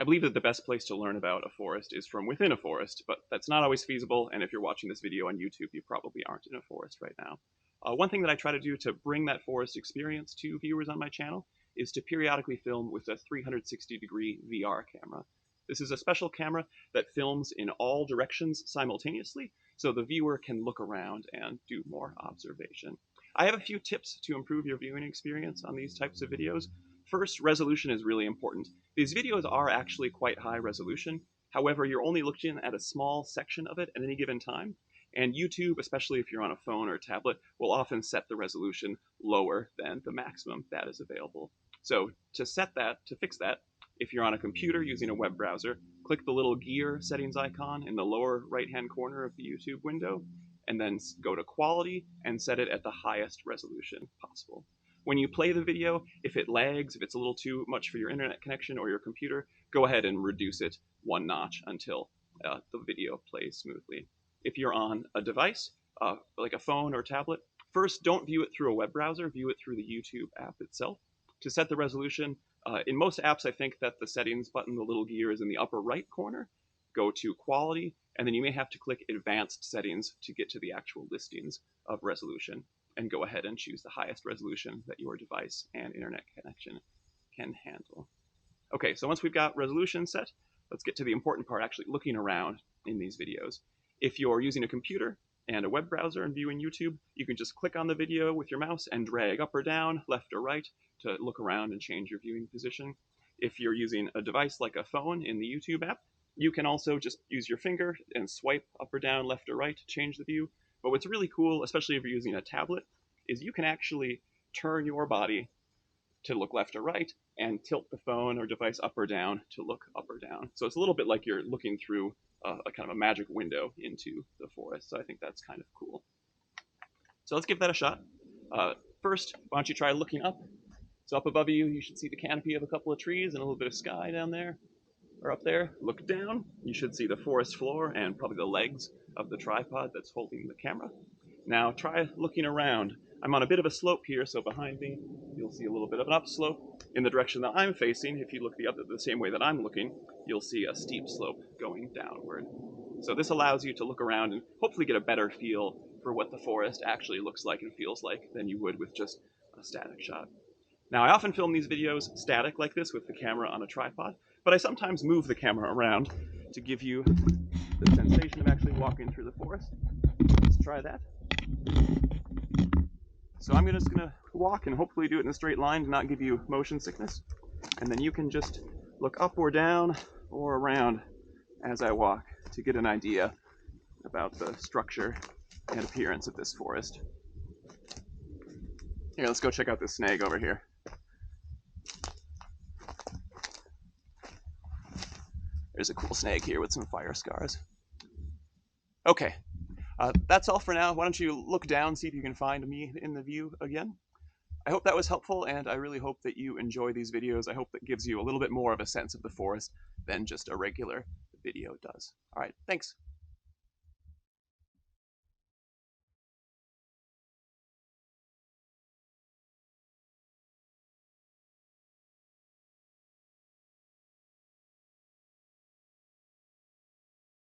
believe that the best place to learn about a forest is from within a forest, but that's not always feasible, and if you're watching this video on YouTube, you probably aren't in a forest right now. One thing that I try to do to bring that forest experience to viewers on my channel is to periodically film with a 360-degree VR camera. This is a special camera that films in all directions simultaneously, so the viewer can look around and do more observation. I have a few tips to improve your viewing experience on these types of videos. First, resolution is really important. These videos are actually quite high resolution. However, you're only looking at a small section of it at any given time. And YouTube, especially if you're on a phone or a tablet, will often set the resolution lower than the maximum that is available. So to fix that, if you're on a computer using a web browser, click the little gear settings icon in the lower right-hand corner of the YouTube window, and then go to quality and set it at the highest resolution possible. When you play the video, if it lags, if it's a little too much for your internet connection or your computer, go ahead and reduce it one notch until the video plays smoothly. If you're on a device, like a phone or tablet, first don't view it through a web browser, view it through the YouTube app itself. To set the resolution, in most apps I think that the settings button, the little gear, is in the upper right corner. Go to quality, and then you may have to click advanced settings to get to the actual listings of resolution, and go ahead and choose the highest resolution that your device and internet connection can handle. Okay, so once we've got resolution set, let's get to the important part, actually looking around in these videos. If you're using a computer and a web browser and viewing YouTube, you can just click on the video with your mouse and drag up or down, left or right, to look around and change your viewing position. If you're using a device like a phone in the YouTube app, you can also just use your finger and swipe up or down, left or right to change the view. But what's really cool, especially if you're using a tablet, is you can actually turn your body to look left or right and tilt the phone or device up or down to look up or down. So it's a little bit like you're looking through a kind of a magic window into the forest. So I think that's kind of cool. So let's give that a shot. First, why don't you try looking up? So up above you, you should see the canopy of a couple of trees and a little bit of sky down there, or up there. Look down, you should see the forest floor and probably the legs of the tripod that's holding the camera. Now try looking around. I'm on a bit of a slope here, so behind me you'll see a little bit of an upslope. In the direction that I'm facing, if you look the same way that I'm looking, you'll see a steep slope going downward. So this allows you to look around and hopefully get a better feel for what the forest actually looks like and feels like than you would with just a static shot. Now I often film these videos static like this with the camera on a tripod, but I sometimes move the camera around to give you the sensation of actually walking through the forest. Let's try that. So I'm just going to walk and hopefully do it in a straight line to not give you motion sickness. And then you can just look up or down or around as I walk to get an idea about the structure and appearance of this forest. Here, let's go check out this snag over here. There's a cool snag here with some fire scars. Okay, that's all for now. Why don't you look down, see if you can find me in the view again. I hope that was helpful, and I really hope that you enjoy these videos. I hope that gives you a little bit more of a sense of the forest than just a regular video does. All right, thanks.